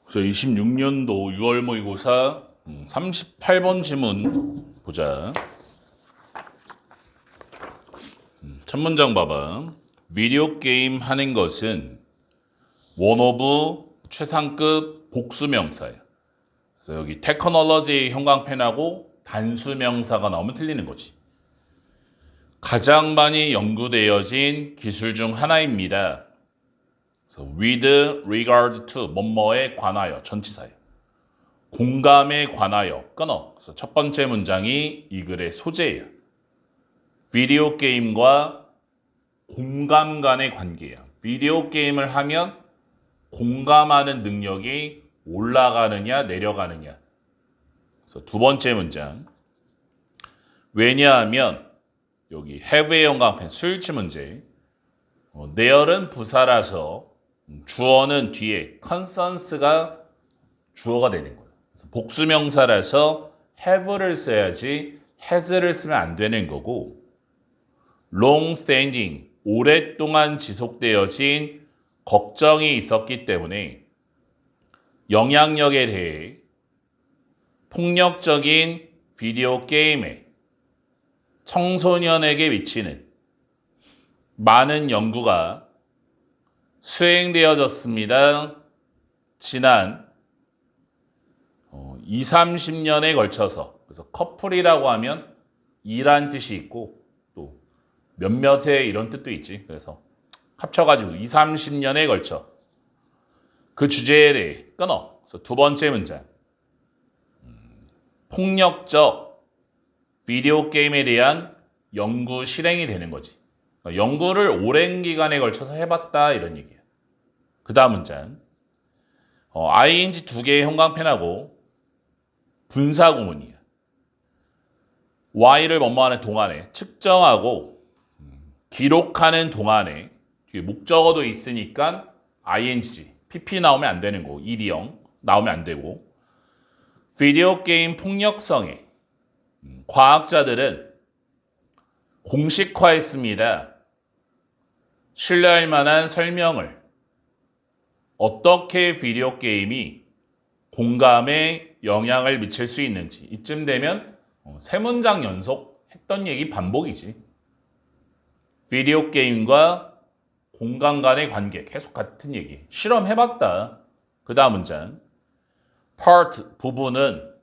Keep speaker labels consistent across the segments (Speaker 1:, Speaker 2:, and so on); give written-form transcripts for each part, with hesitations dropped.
Speaker 1: 그래서 26년도 6월 모의고사 38번 지문 보자. 첫 문장 봐봐. 비디오 게임 하는 것은 원오브 최상급 복수명사야. 그래서 여기 테크놀로지 형광펜하고 단수명사가 나오면 틀리는 거지. 가장 많이 연구되어진 기술 중 하나입니다. 그래서 with regard to 뭐뭐에 관하여 전치사예요. 공감에 관하여 끊어. 그래서 첫 번째 문장이 이 글의 소재예요. 비디오 게임과 공감 간의 관계야. 비디오 게임을 하면 공감하는 능력이 올라가느냐 내려가느냐. 그래서 두 번째 문장. 왜냐하면 여기 have의 영광펜 수일치 문제. 내열은 부사라서 주어는 뒤에 concerns가 주어가 되는 거예요. 그래서 복수명사라서 have를 써야지 has를 쓰면 안 되는 거고 long standing 오랫동안 지속되어진 걱정이 있었기 때문에 영향력에 대해 폭력적인 비디오 게임에 청소년에게 미치는 많은 연구가 수행되어졌습니다. 지난 2, 30년에 걸쳐서. 그래서 커플이라고 하면 이란 뜻이 있고 또 몇몇의 이런 뜻도 있지. 그래서 합쳐가지고 2, 30년에 걸쳐 그 주제에 대해 끊어. 그래서 두 번째 문장. 폭력적 비디오 게임에 대한 연구 실행이 되는 거지. 그러니까 연구를 오랜 기간에 걸쳐서 해봤다 이런 얘기야. 그 다음 문장. ing 두 개의 형광펜하고 분사 구문이야. y를 뭐뭐하는 동안에 측정하고 기록하는 동안에 뒤에 목적어도 있으니까 ing, pp 나오면 안 되는 거고 ed형 나오면 안 되고 비디오 게임 폭력성에 과학자들은 공식화했습니다. 신뢰할 만한 설명을 어떻게 비디오 게임이 공감에 영향을 미칠 수 있는지 이쯤 되면 세 문장 연속 했던 얘기 반복이지. 비디오 게임과 공감 간의 관계 계속 같은 얘기. 실험해봤다. 그 다음 문장. part 부분은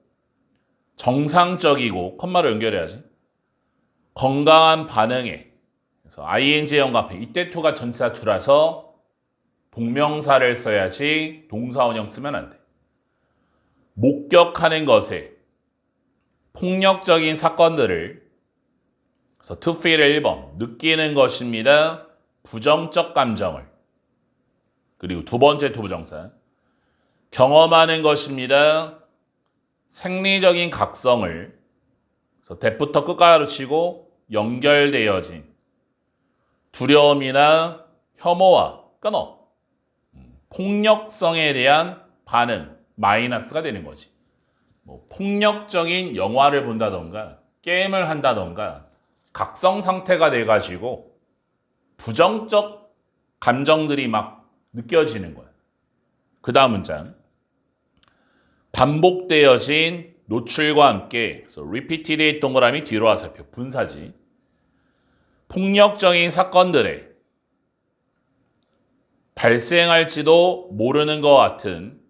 Speaker 1: 정상적이고 컴마로 연결해야지. 건강한 반응에 그래서 ing 영감펜 이때 to가 전치사 투라서 동명사를 써야지 동사원형 쓰면 안 돼. 목격하는 것에 폭력적인 사건들을 그래서 to feel을 1번 느끼는 것입니다. 부정적 감정을 그리고 두 번째 투부정사 경험하는 것입니다. 생리적인 각성을 그래서 대부터 끝가로 치고 연결되어진 두려움이나 혐오와 끊어 폭력성에 대한 반응 마이너스가 되는 거지. 뭐 폭력적인 영화를 본다던가 게임을 한다던가 각성 상태가 돼가지고 부정적 감정들이 막 느껴지는 거야. 그 다음 문장. 반복되어진 노출과 함께 그래서 repeated의 동그라미 뒤로 화살표 분사지. 폭력적인 사건들에 발생할지도 모르는 것 같은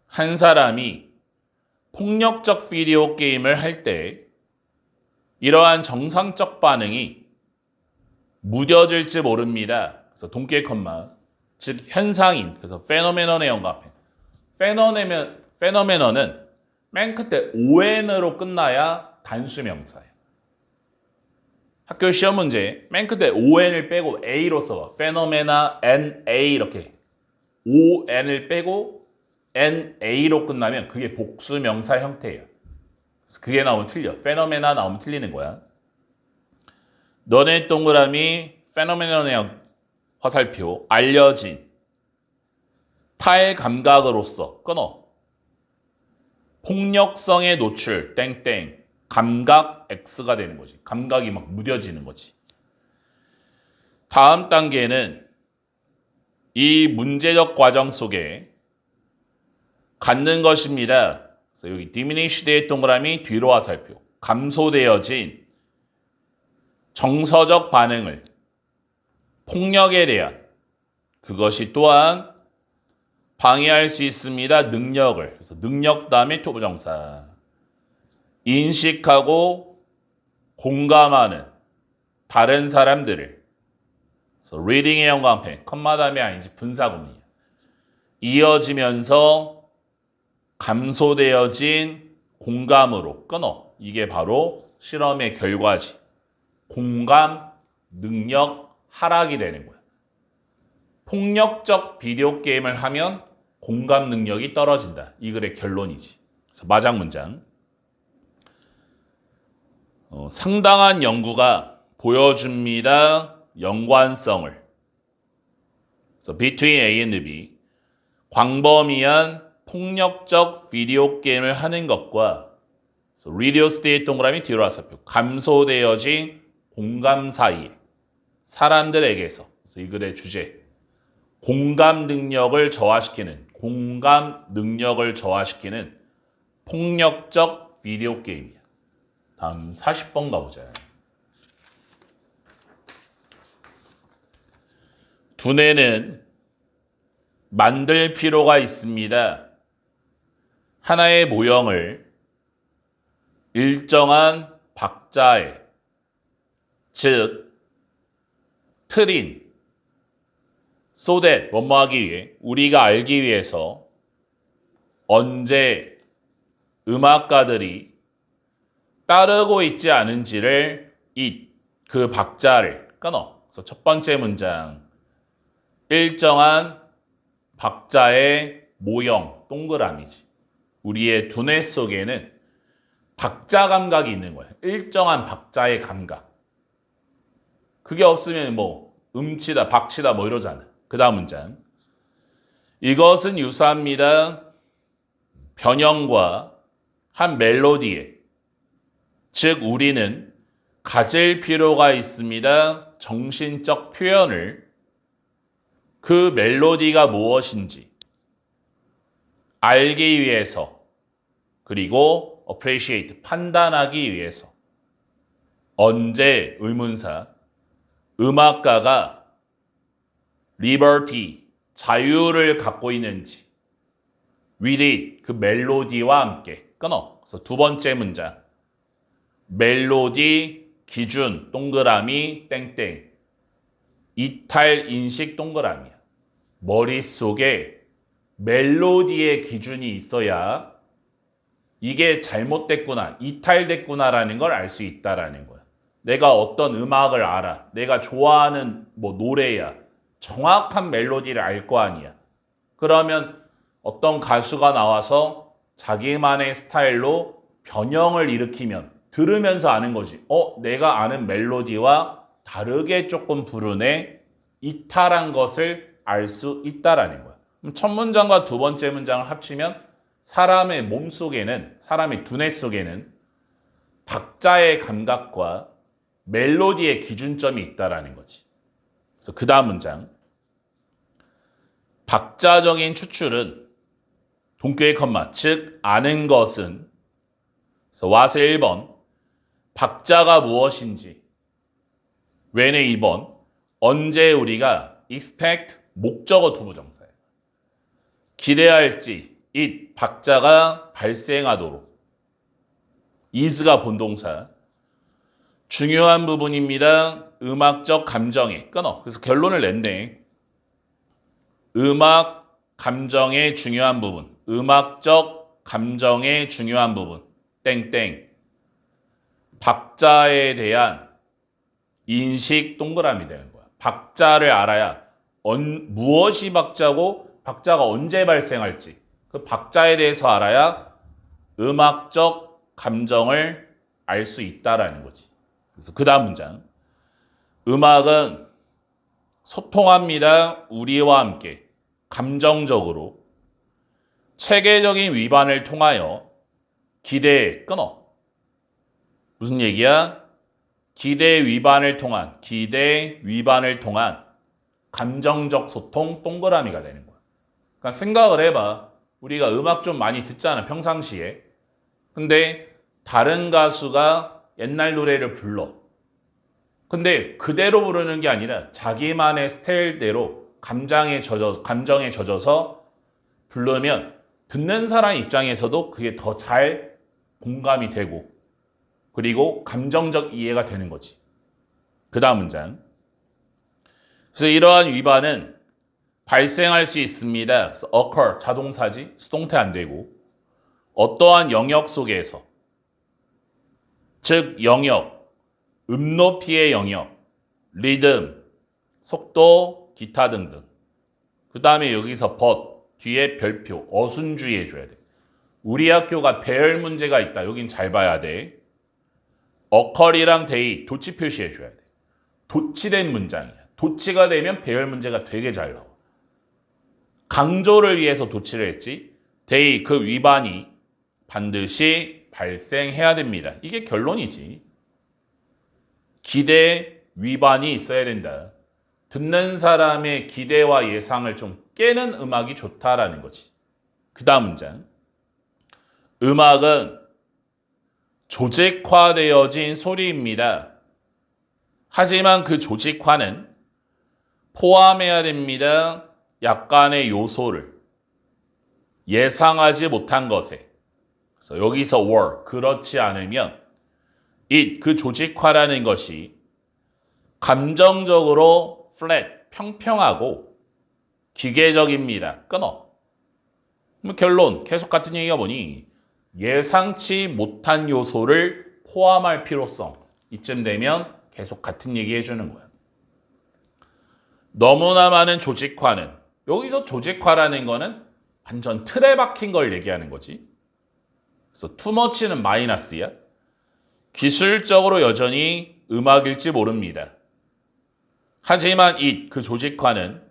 Speaker 1: 한 사람이 폭력적 비디오 게임을 할 때 이러한 정상적 반응이 무뎌질지 모릅니다. 그래서 동기의 컴마 즉 현상인 그래서 페노메논의 영감펜 페노메논은 맨 끝에 on으로 끝나야 단수명사예요. 학교 시험 문제 맨 끝에 on을 빼고 a로 써. 페노메나 na 이렇게 on을 빼고 na로 끝나면 그게 복수명사 형태예요. 그래서 그게 나오면 틀려. 페노메나 나오면 틀리는 거야. 너네 동그라미 페노메논의 화살표 알려진 탈감각으로서 끊어. 폭력성의 노출 땡땡 감각 X가 되는 거지. 감각이 막 무뎌지는 거지. 다음 단계는 이 문제적 과정 속에 갖는 것입니다. 그래서 여기 diminished의 동그라미 뒤로 화살표. 감소되어진 정서적 반응을 폭력에 대한 그것이 또한 방해할 수 있습니다. 능력을. 그래서 능력 다음에 투부정사. 인식하고 공감하는 다른 사람들을. 그래서 reading의 영광펜, 컴마 다음에 아니지 분사구문이야. 이어지면서 감소되어진 공감으로 끊어. 이게 바로 실험의 결과지. 공감 능력 하락이 되는 거야. 폭력적 비디오 게임을 하면 공감 능력이 떨어진다. 이 글의 결론이지. 그래서 마장 문장. 상당한 연구가 보여줍니다. 연관성을. 그래서 between A and B. 광범위한 폭력적 비디오 게임을 하는 것과 reduced 동그라미 뒤로 화살표. 감소되어진 공감 사이에 사람들에게서. 그래서 이 글의 주제. 공감 능력을 저하시키는 폭력적 비디오 게임이야. 다음 40번 가보자. 두뇌는 만들 필요가 있습니다. 하나의 모형을 일정한 박자에, 즉 틀인 so that 뭐뭐 하기 위해, 우리가 알기 위해서 언제 음악가들이 따르고 있지 않은지를 그 박자를 끊어. 그래서 첫 번째 문장. 일정한 박자의 모형, 동그라미지. 우리의 두뇌 속에는 박자 감각이 있는 거야. 일정한 박자의 감각. 그게 없으면 뭐 음치다, 박치다 뭐 이러잖아. 그 다음 문장. 이것은 유사합니다. 변형과 한 멜로디에. 즉 우리는 가질 필요가 있습니다. 정신적 표현을 그 멜로디가 무엇인지 알기 위해서 그리고 appreciate 판단하기 위해서 언제 의문사 음악가가 liberty 자유를 갖고 있는지 with it 그 멜로디와 함께 끊어. 그래서 두 번째 문장 멜로디 기준 동그라미 땡땡 이탈 인식 동그라미야. 머릿속에 멜로디의 기준이 있어야 이게 잘못됐구나, 이탈됐구나라는 걸 알 수 있다라는 거야. 내가 어떤 음악을 알아. 내가 좋아하는 뭐 노래야. 정확한 멜로디를 알 거 아니야. 그러면 어떤 가수가 나와서 자기만의 스타일로 변형을 일으키면 들으면서 아는 거지. 내가 아는 멜로디와 다르게 조금 부르네. 이탈한 것을 알 수 있다라는 거야. 그럼 첫 문장과 두 번째 문장을 합치면 사람의 몸 속에는, 사람의 두뇌 속에는 박자의 감각과 멜로디의 기준점이 있다라는 거지. 그래서 그 다음 문장. 박자적인 추출은 동교의 컴마, 즉 아는 것은 그래서 what의 1번 박자가 무엇인지 when의 2번 언제 우리가 expect 목적어 투부정사예요. 기대할지 it 박자가 발생하도록 is가 본동사 중요한 부분입니다. 음악적 감정에 끊어. 그래서 결론을 냈네. 음악 감정의 중요한 부분 음악적 감정의 중요한 부분 땡땡 박자에 대한 인식 동그라미 되는 거야. 박자를 알아야 무엇이 박자고 박자가 언제 발생할지 그 박자에 대해서 알아야 음악적 감정을 알 수 있다라는 거지. 그래서 그 다음 문장. 음악은 소통합니다. 우리와 함께 감정적으로 체계적인 위반을 통하여 기대에 끊어. 무슨 얘기야? 기대 위반을 통한 감정적 소통 동그라미가 되는 거야. 그러니까 생각을 해봐. 우리가 음악 좀 많이 듣잖아, 평상시에. 근데 다른 가수가 옛날 노래를 불러. 근데 그대로 부르는 게 아니라 자기만의 스타일대로 감정에 젖어서 부르면 듣는 사람 입장에서도 그게 더 잘 공감이 되고 그리고 감정적 이해가 되는 거지. 그 다음 문장. 그래서 이러한 위반은 발생할 수 있습니다. 그래서 occur, 자동사지, 수동태 안 되고 어떠한 영역 속에서 즉 영역, 음높이의 영역, 리듬, 속도, 기타 등등. 그 다음에 여기서 but, 뒤에 별표, 어순주의 해줘야 돼. 우리 학교가 배열 문제가 있다. 여긴 잘 봐야 돼. occur이랑 day, 도치 표시해줘야 돼. 도치된 문장이야. 도치가 되면 배열 문제가 되게 잘 나와. 강조를 위해서 도치를 했지. day, 그 위반이 반드시 발생해야 됩니다. 이게 결론이지. 기대 위반이 있어야 된다. 듣는 사람의 기대와 예상을 좀 깨는 음악이 좋다라는 거지. 그 다음 문장. 음악은 조직화되어진 소리입니다. 하지만 그 조직화는 포함해야 됩니다. 약간의 요소를 예상하지 못한 것에. 그래서 여기서 were, 그렇지 않으면 it, 그 조직화라는 것이 감정적으로 flat, 평평하고 기계적입니다. 끊어. 결론, 계속 같은 얘기가 뭐니? 예상치 못한 요소를 포함할 필요성. 이쯤 되면 계속 같은 얘기 해주는 거야. 너무나 많은 조직화는, 여기서 조직화라는 거는 완전 틀에 박힌 걸 얘기하는 거지. 그래서 too much는 마이너스야. 기술적으로 여전히 음악일지 모릅니다. 하지만 it, 그 조직화는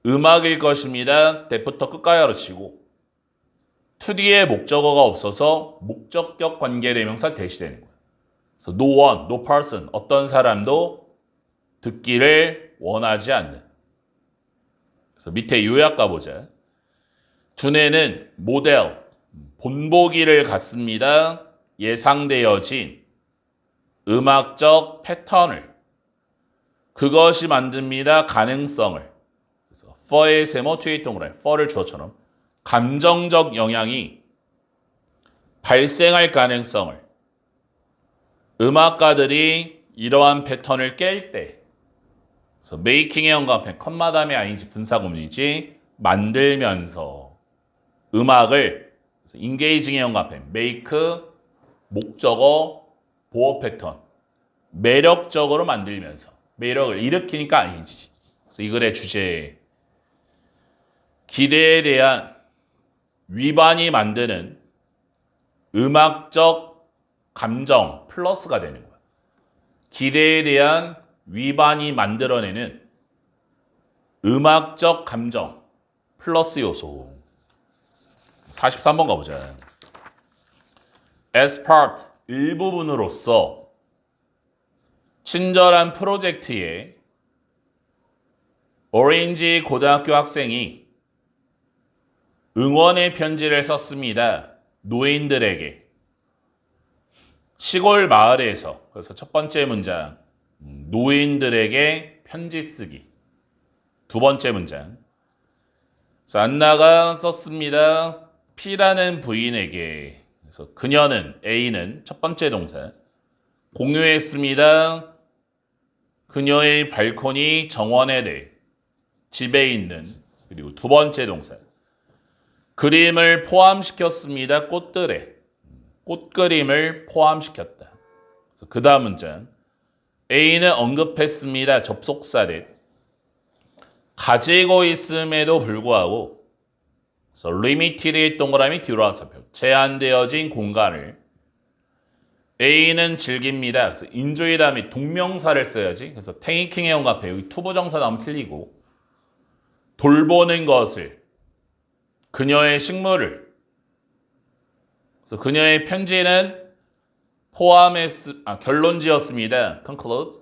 Speaker 1: 음악일 것입니다. 때부터 끝까지 가르치고 to 뒤에 목적어가 없어서 목적격 관계대명사 대시되는 거예요. 그래서 no one, no person, 어떤 사람도 듣기를 원하지 않는. 그래서 밑에 요약 가보자. 두뇌는 모델, 본보기를 갖습니다. 예상되어진 음악적 패턴을 그것이 만듭니다. 가능성을. 그래서 for의 세모 뒤에 동그라미 for를 주어처럼 감정적 영향이 발생할 가능성을 음악가들이 이러한 패턴을 깰 때 그래서 making의 연관편 컴마 다음에 아니지 분사구문이지 만들면서 음악을 engaging의 연관편 make 목적어 보어 패턴 매력적으로 만들면서 매력을 일으키니까 아니지. 그래서 이 글의 주제 기대에 대한 위반이 만드는 음악적 감정 플러스가 되는 거야. 기대에 대한 위반이 만들어내는 음악적 감정 플러스 요소. 43번 가보자. As part, 일부분으로서 친절한 프로젝트에 오렌지 고등학교 학생이 응원의 편지를 썼습니다. 노인들에게. 시골 마을에서. 그래서 첫 번째 문장. 노인들에게 편지 쓰기. 두 번째 문장. 그래서 안나가 썼습니다. P라는 부인에게. 그래서 그녀는 A는 첫 번째 동사. 공유했습니다. 그녀의 발코니 정원에 대해. 집에 있는. 그리고 두 번째 동사. 그림을 포함시켰습니다. 꽃들에. 꽃그림을 포함시켰다. 그 다음 문장. A는 언급했습니다. 접속사를. 가지고 있음에도 불구하고 limited의 동그라미 뒤로 와서 제한되어진 공간을 A는 즐깁니다. 그래서 enjoy 다음에 동명사를 써야지. 그래서 taking의 연관표 여기 투부정사 나오면 틀리고 돌보는 것을 그녀의 식물을 그래서 그녀의 편지는 결론지었습니다. conclude.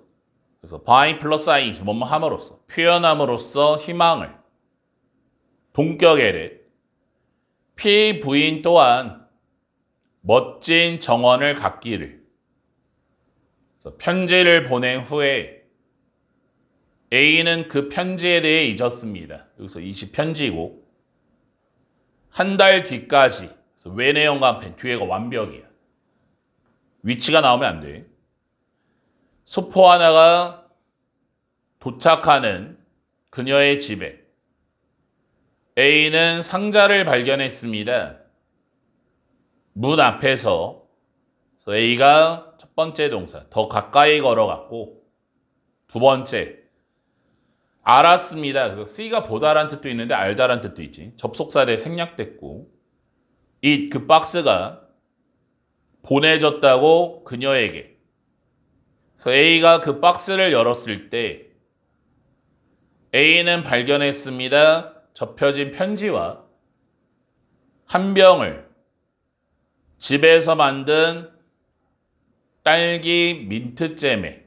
Speaker 1: 그래서 by 플러스 ing 뭐뭐 함으로써 표현함으로써 희망을 동격에를 P 부인 또한 멋진 정원을 갖기를. 그래서 편지를 보낸 후에 A는 그 편지에 대해 잊었습니다. 여기서 20편지이고 한 달 뒤까지. 그래서 웬의 영감펜 뒤에가 완벽이야. 위치가 나오면 안 돼. 수포 하나가 도착하는 그녀의 집에 A는 상자를 발견했습니다. 문 앞에서. 그래서 A가 첫 번째 동사 더 가까이 걸어갔고 두 번째 알았습니다. 그래서 C가 보다란 뜻도 있는데 알다란 뜻도 있지. 접속사대 생략됐고 그 박스가 보내졌다고 그녀에게. 그래서 A가 그 박스를 열었을 때 A는 발견했습니다. 접혀진 편지와 한 병을 집에서 만든 딸기 민트잼에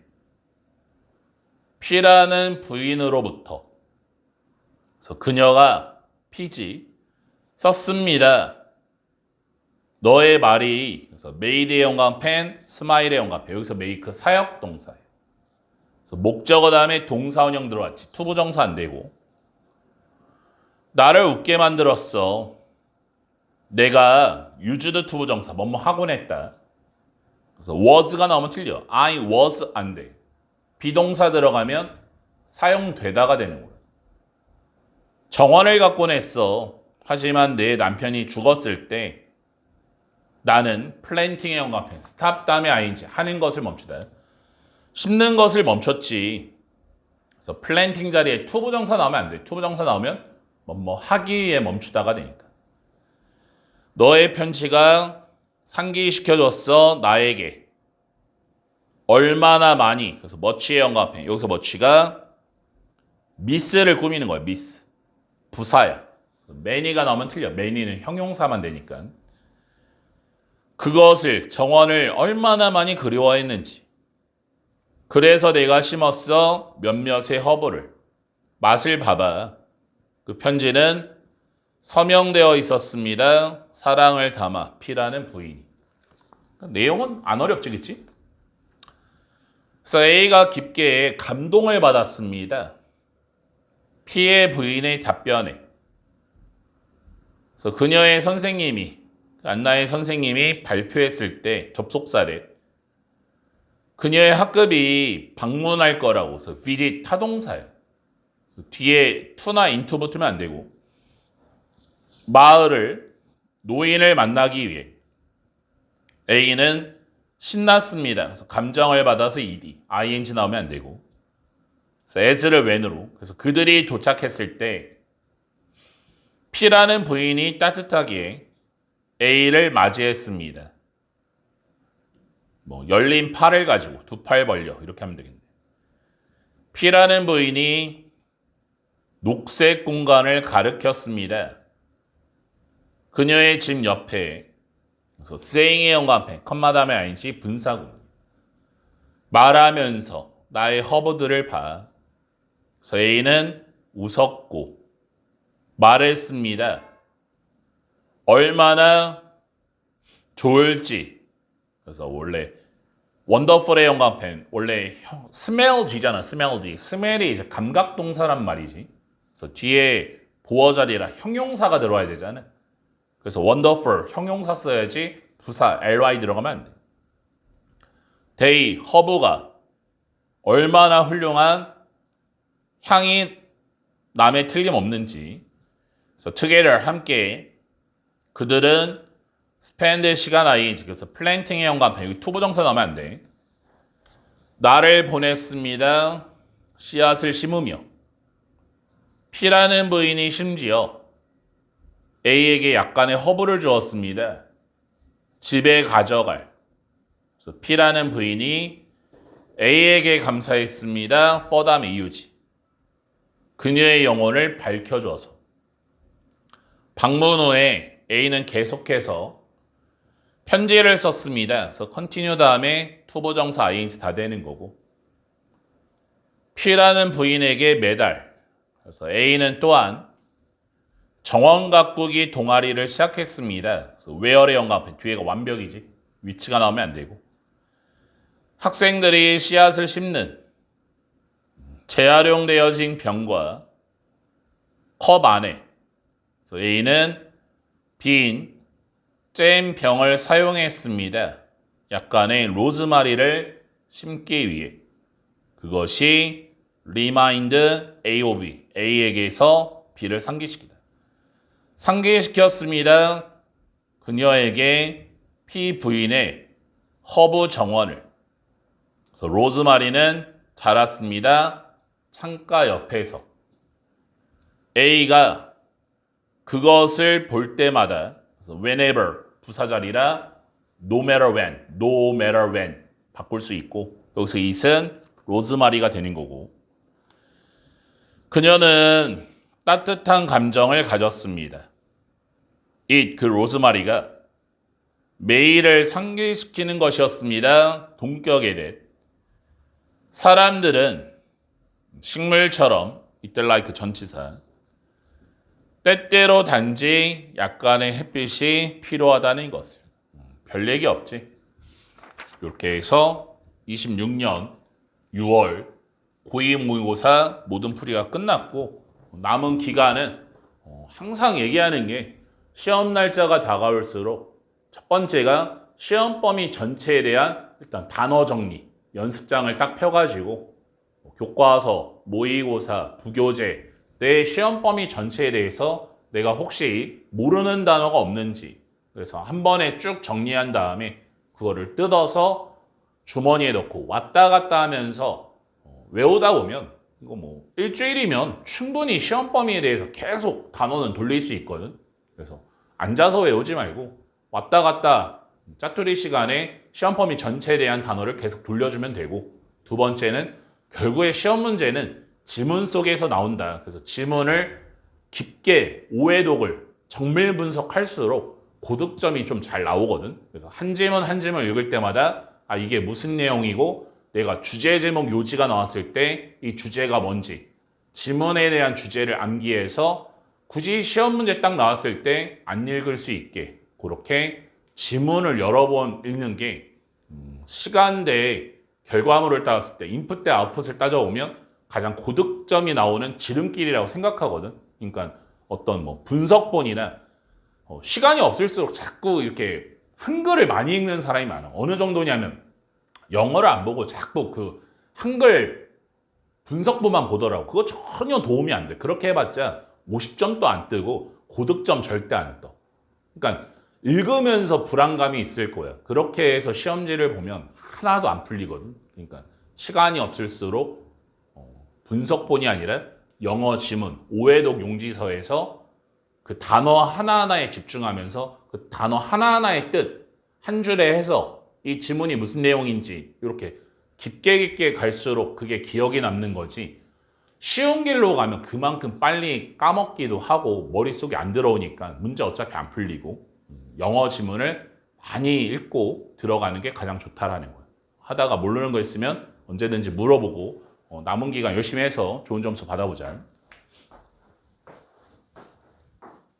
Speaker 1: P라는 부인으로부터. 그래서 그녀가 P지 썼습니다. 너의 말이. 그래서 made의 영감펜, smile의 영감펜. 여기서 make 사역 동사예요. 그래서 목적어 다음에 동사원형 들어왔지. 투부정사 안 되고. 나를 웃게 만들었어. 내가 used 투부정사 뭐뭐 하곤 했다. 그래서 was가 나오면 틀려. I was 안 돼. 비동사 들어가면 사용되다가 되는 거예요. 정원을 갖곤 했어. 하지만 내 남편이 죽었을 때 나는 플랜팅의 영감펜 stop 다음에 ing 하는 것을 멈추다. 심는 것을 멈췄지. 그래서 플랜팅 자리에 투부정사 나오면 안 돼. 투부정사 나오면 뭐 하기에 멈추다가 되니까. 너의 편지가 상기시켜줬어 나에게. 얼마나 많이. 그래서 much의 영감펜. 여기서 much가 miss를 꾸미는 거예요. miss. 부사야. many가 나오면 틀려. many는 형용사만 되니까. 그것을 정원을 얼마나 많이 그리워했는지. 그래서 내가 심었어 몇몇의 허브를. 맛을 봐봐. 그 편지는 서명되어 있었습니다. 사랑을 담아 P라는 부인이. 내용은 안 어렵지, 그치? 그래서 A가 깊게 감동을 받았습니다. P의 부인의 답변에. 그래서 그녀의 선생님이, 안나의 선생님이 발표했을 때 접속사래. 그녀의 학급이 방문할 거라고. 그래서 visit 타동사예요. 뒤에 to나 into 붙으면 안 되고. 마을을, 노인을 만나기 위해 A는 신났습니다. 그래서 감정을 받아서 ed, ing 나오면 안 되고. 그래서 as를 when으로. 그래서 그들이 도착했을 때 P라는 부인이 따뜻하게 A를 맞이했습니다. 열린 팔을 가지고 두 팔 벌려 이렇게 하면 되겠네. P라는 부인이 녹색 공간을 가리켰습니다. 그녀의 집 옆에. 그래서 saying의 영감펜, 컴마 다음에 ing 분사구. 말하면서 나의 허브들을 봐. 그래서 A는 웃었고 말했습니다. 얼마나 좋을지. 그래서 원래 원더풀의 영감펜 원래 smell 뒤잖아. smell 뒤. smell이 이제 감각 동사란 말이지. 그래서 뒤에 보어 자리라 형용사가 들어와야 되잖아. 그래서 wonderful 형용사 써야지 부사 ly 들어가면 안 돼. they 허브가 얼마나 훌륭한 향이 남에 틀림없는지. 그래서 together 함께 그들은 spend 시간 ing 그래서 planting의 영감펜 여기 투부정사 넣으면 안 돼. 나를 보냈습니다. 씨앗을 심으며. P라는 부인이 심지어 A에게 약간의 허브를 주었습니다. 집에 가져갈. 그래서 P라는 부인이 A에게 감사했습니다. for 다음에 이유지. 그녀의 영혼을 밝혀줘서. 방문 후에 A는 계속해서 편지를 썼습니다. 그래서 continue 다음에 투부정사 ing 다 되는 거고. P라는 부인에게 매달. 그래서 A는 또한 정원 가꾸기 동아리를 시작했습니다. 그래서 where의 영감 뒤에가 완벽이지. 위치가 나오면 안 되고. 학생들이 씨앗을 심는 재활용되어진 병과 컵 안에 그래서 A는 빈 잼 병을 사용했습니다. 약간의 로즈마리를 심기 위해. 그것이 remind A of B, A에게서 B를 상기시키다. 상기시켰습니다. 그녀에게 P 부인의 허브 정원을. 그래서 로즈마리는 자랐습니다. 창가 옆에서. A가 그것을 볼 때마다 그래서 whenever 부사절이라 no matter when, no matter when 바꿀 수 있고 여기서 it은 로즈마리가 되는 거고 그녀는 따뜻한 감정을 가졌습니다. it, 그 로즈마리가 매일을 상기시키는 것이었습니다. 동격에 대해 사람들은 식물처럼 이때 like 전치사 때때로 단지 약간의 햇빛이 필요하다는 것을. 별 얘기 없지. 이렇게 해서 26년 6월 고2 모의고사 모든 풀이가 끝났고 남은 기간은 항상 얘기하는 게 시험 날짜가 다가올수록 첫 번째가 시험 범위 전체에 대한 일단 단어 정리 연습장을 딱 펴가지고 교과서, 모의고사, 부교재 내 시험 범위 전체에 대해서 내가 혹시 모르는 단어가 없는지 그래서 한 번에 쭉 정리한 다음에 그거를 뜯어서 주머니에 넣고 왔다 갔다 하면서 외우다 보면 이거 뭐 일주일이면 충분히 시험 범위에 대해서 계속 단어는 돌릴 수 있거든. 그래서 앉아서 외우지 말고 왔다 갔다 짜투리 시간에 시험 범위 전체에 대한 단어를 계속 돌려주면 되고 두 번째는 결국에 시험 문제는 지문 속에서 나온다. 그래서 지문을 깊게 오해독을 정밀 분석할수록 고득점이 좀 잘 나오거든. 그래서 한 지문 한 지문 읽을 때마다 아 이게 무슨 내용이고 내가 주제 제목 요지가 나왔을 때 이 주제가 뭔지 지문에 대한 주제를 암기해서 굳이 시험 문제 딱 나왔을 때 안 읽을 수 있게 그렇게 지문을 여러 번 읽는 게 시간대에 결과물을 따졌을 때 인풋 대 아웃풋을 따져보면 가장 고득점이 나오는 지름길이라고 생각하거든. 그러니까 어떤 뭐 분석본이나 시간이 없을수록 자꾸 이렇게 한글을 많이 읽는 사람이 많아. 어느 정도냐면 영어를 안 보고 자꾸 그 한글 분석본만 보더라고. 그거 전혀 도움이 안 돼. 그렇게 해봤자 50점도 안 뜨고 고득점 절대 안 떠. 그러니까 읽으면서 불안감이 있을 거야. 그렇게 해서 시험지를 보면 하나도 안 풀리거든. 그러니까 시간이 없을수록 분석본이 아니라 영어 지문, 오해독 용지서에서 그 단어 하나하나에 집중하면서 그 단어 하나하나의 뜻, 한 줄의 해석, 이 지문이 무슨 내용인지 이렇게 깊게 갈수록 그게 기억이 남는 거지. 쉬운 길로 가면 그만큼 빨리 까먹기도 하고 머릿속에 안 들어오니까 문제 어차피 안 풀리고 영어 지문을 많이 읽고 들어가는 게 가장 좋다라는 거예요. 하다가 모르는 거 있으면 언제든지 물어보고 남은 기간 열심히 해서 좋은 점수 받아보자.